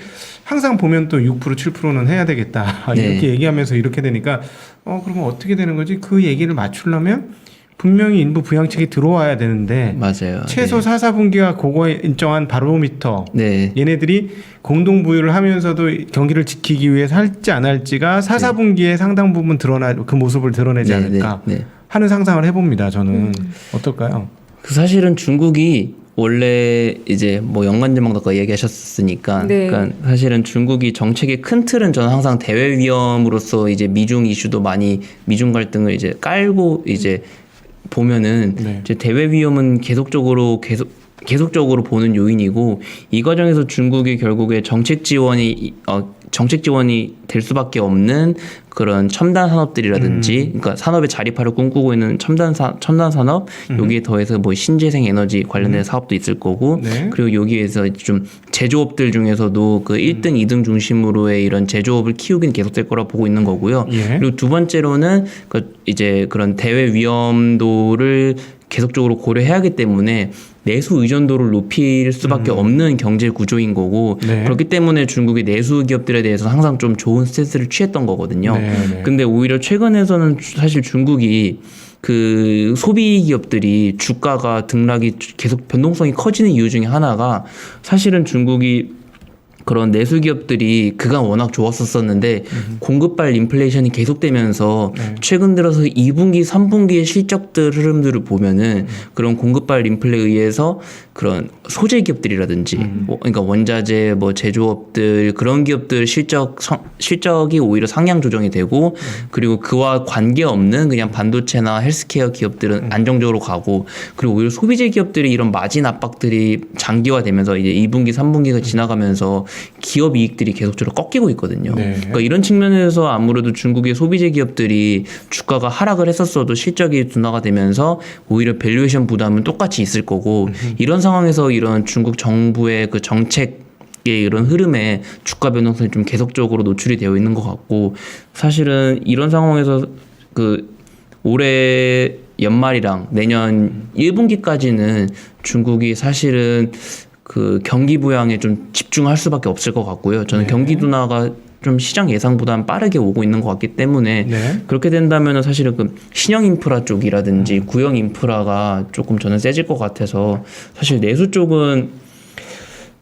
Speaker 3: 항상 보면 또 6% 7%는 해야 되겠다.
Speaker 2: 네.
Speaker 3: 이렇게 얘기하면서 이렇게 되니까 그러면 어떻게 되는 거지? 그 얘기를 맞추려면 분명히 일부 부양책이 들어와야 되는데
Speaker 2: 맞아요.
Speaker 3: 최소 4, 4분기가 그거에 일정한 바로미터
Speaker 2: 네.
Speaker 3: 얘네들이 공동부유를 하면서도 경기를 지키기 위해서 할지 안 할지가 4, 4분기에 상당 부분 그 모습을 드러내지
Speaker 2: 네,
Speaker 3: 않을까
Speaker 2: 네, 네.
Speaker 3: 하는 상상을 해봅니다. 저는 어떨까요?
Speaker 2: 사실은 중국이 원래 이제 뭐 연관제목 아까 얘기하셨으니까,
Speaker 1: 네.
Speaker 2: 그러니까 사실은 중국이 정책의 큰 틀은 저는 항상 대외 위험으로서 이제 미중 이슈도 많이 미중 갈등을 이제 깔고 이제 보면은
Speaker 3: 네.
Speaker 2: 이제 대외 위험은 계속적으로 보는 요인이고 이 과정에서 중국이 결국에 정책 지원이 될 수밖에 없는 그런 첨단 산업들이라든지 그러니까 산업의 자립화를 꿈꾸고 있는 첨단 산업 여기에 더해서 뭐 신재생 에너지 관련된 사업도 있을 거고
Speaker 3: 네.
Speaker 2: 그리고 여기에서 좀 제조업들 중에서도 그 1등, 2등 중심으로의 이런 제조업을 키우기는 계속될 거라 보고 있는 거고요.
Speaker 3: 예.
Speaker 2: 그리고 두 번째로는 이제 그런 대외 위험도를 계속적으로 고려해야 하기 때문에 내수 의존도를 높일 수밖에 없는 경제 구조인 거고
Speaker 3: 네.
Speaker 2: 그렇기 때문에 중국이 내수 기업들에 대해서 항상 좀 좋은 스탠스를 취했던 거거든요.
Speaker 3: 네, 네.
Speaker 2: 근데 오히려 최근에서는 사실 중국이 그 소비 기업들이 주가가 등락이 계속 변동성이 커지는 이유 중에 하나가 사실은 중국이 그런 내수 기업들이 그간 워낙 좋았었는데 공급발 인플레이션이 계속되면서 최근 들어서 2분기, 3분기의 실적들 흐름들을 보면은 그런 공급발 인플레에 의해서 그런 소재 기업들이라든지 그러니까 원자재, 뭐 제조업들 그런 기업들 실적이 오히려 상향 조정이 되고 그리고 그와 관계없는 그냥 반도체나 헬스케어 기업들은 안정적으로 가고 그리고 오히려 소비재 기업들이 이런 마진 압박들이 장기화되면서 이제 2분기, 3분기가 지나가면서 기업 이익들이 계속적으로 꺾이고 있거든요.
Speaker 3: 네.
Speaker 2: 그러니까 이런 측면에서 아무래도 중국의 소비재 기업들이 주가가 하락을 했었어도 실적이 둔화가 되면서 오히려 밸류에이션 부담은 똑같이 있을 거고 이런 상황에서 이런 중국 정부의 그 정책 이런 흐름에 주가 변동성이 좀 계속적으로 노출이 되어 있는 것 같고 사실은 이런 상황에서 그 올해 연말이랑 내년 1분기까지는 중국이 사실은 그 경기 부양에 좀 집중할 수밖에 없을 것 같고요. 저는 경기 둔화가 좀 시장 예상보다는 빠르게 오고 있는 것 같기 때문에 그렇게 된다면 사실은 그 신형 인프라 쪽이라든지 구형 인프라가 조금 저는 세질 것 같아서 사실 내수 쪽은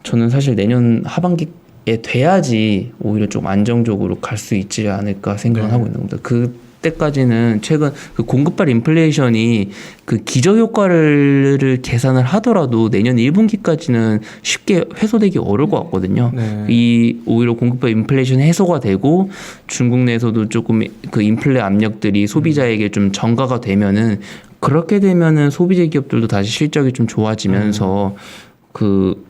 Speaker 2: 저는 사실 내년 하반기에 돼야지 오히려 좀 안정적으로 갈 수 있지 않을까 생각을 하고 있는 겁니다. 그때까지는 최근 그 공급발 인플레이션이 그 기저 효과를 계산을 하더라도 내년 1분기까지는 쉽게 회소되기 어려울 것 같거든요. 이 오히려 공급발 인플레이션 해소가 되고 중국 내에서도 조금 그 인플레 압력들이 소비자에게 좀 전가가 되면은 그렇게 되면은 소비재 기업들도 다시 실적이 좀 좋아지면서 그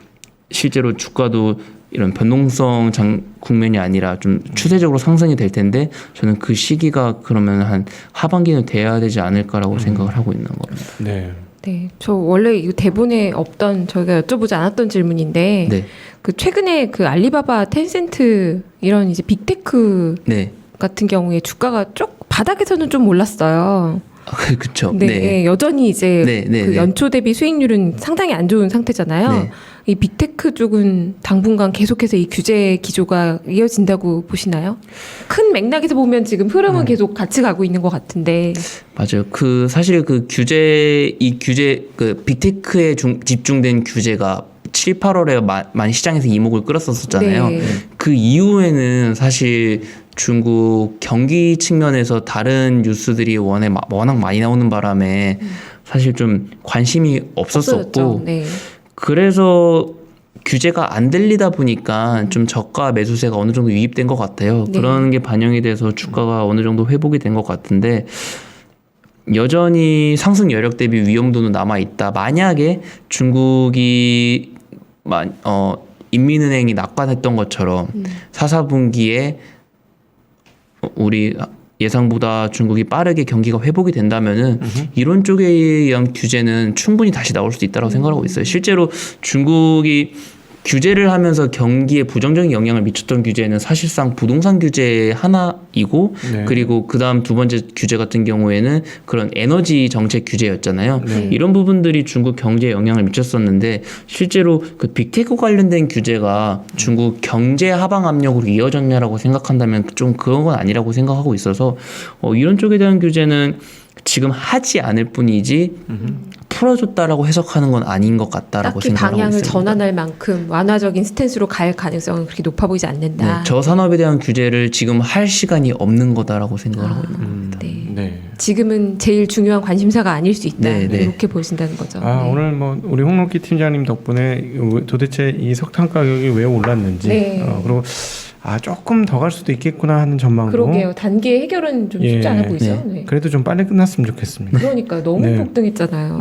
Speaker 2: 실제로 주가도 이런 변동성 국면이 아니라 좀 추세적으로 상승이 될 텐데 저는 그 시기가 그러면 한 하반기는 돼야 되지 않을까라고 생각을 하고 있는 겁니다.
Speaker 1: 네, 저 원래 이 대본에 없던 저희가 여쭤보지 않았던 질문인데 그 최근에 그 알리바바, 텐센트 이런 이제 빅테크 같은 경우에 주가가 바닥에서는 좀 올랐어요.
Speaker 2: 그렇죠.
Speaker 1: 네, 여전히 이제 그 연초 대비 수익률은 상당히 안 좋은 상태잖아요. 이 빅테크 쪽은 당분간 계속해서 이 규제 기조가 이어진다고 보시나요? 큰 맥락에서 보면 지금 흐름은 계속 같이 가고 있는 것 같은데.
Speaker 2: 맞아요. 그 사실 그 규제 그 빅테크에 집중된 규제가 7, 8월에 많이 시장에서 이목을 끌었었잖아요. 그 이후에는 사실 중국 경기 측면에서 다른 뉴스들이 워낙 많이 나오는 바람에 사실 좀 관심이 없었었고 그래서 규제가 안 들리다 보니까 좀 저가 매수세가 어느 정도 유입된 것 같아요. 그런 게 반영이 돼서 주가가 어느 정도 회복이 된 것 같은데 여전히 상승 여력 대비 위험도는 남아있다. 만약에 중국이 인민은행이 낙관했던 것처럼 4, 4분기에 우리 예상보다 중국이 빠르게 경기가 회복이 된다면은 이런 쪽에 의한 규제는 충분히 다시 나올 수도 있다고 생각하고 있어요. 실제로 중국이 규제를 하면서 경기에 부정적인 영향을 미쳤던 규제는 사실상 부동산 규제 하나이고 그리고 그다음 두 번째 규제 같은 경우에는 그런 에너지 정책 규제였잖아요. 이런 부분들이 중국 경제에 영향을 미쳤었는데 실제로 그 빅테크 관련된 규제가 중국 경제 하방 압력으로 이어졌냐라고 생각한다면 좀 그런 건 아니라고 생각하고 있어서 이런 쪽에 대한 규제는 지금 하지 않을 뿐이지 풀어줬다라고 해석하는 건 아닌 것 같다라고 생각하고 있습니다.
Speaker 1: 방향을 전환할 만큼 완화적인 스탠스로 갈 가능성은 그렇게 높아 보이지 않는다.
Speaker 2: 저 산업에 대한 규제를 지금 할 시간이 없는 거다라고 생각을 하고 있는 겁니다.
Speaker 1: 지금은 제일 중요한 관심사가 아닐 수 있다. 이렇게 보신다는 거죠.
Speaker 3: 오늘 뭐 우리 홍록기 팀장님 덕분에 도대체 이 석탄 가격이 왜 올랐는지 그리고 조금 더 갈 수도 있겠구나 하는 전망도.
Speaker 1: 그러게요. 단계 해결은 좀 쉽지 않아 보이죠.
Speaker 3: 그래도 좀 빨리 끝났으면 좋겠습니다.
Speaker 1: 그러니까 너무 폭등했잖아요.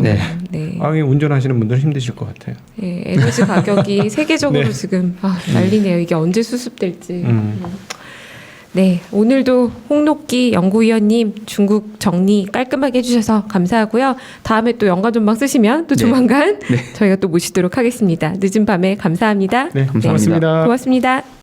Speaker 3: 이게 운전하시는 분들 힘드실 것 같아요.
Speaker 1: 에너지 가격이 세계적으로 지금 난리네요. 이게 언제 수습될지. 네, 오늘도 홍록기 연구위원님 중국 정리 깔끔하게 해주셔서 감사하고요. 다음에 또 연관 전망 쓰시면 또 조만간 저희가 또 모시도록 하겠습니다. 늦은 밤에 감사합니다.
Speaker 3: 고맙습니다.
Speaker 1: 고맙습니다.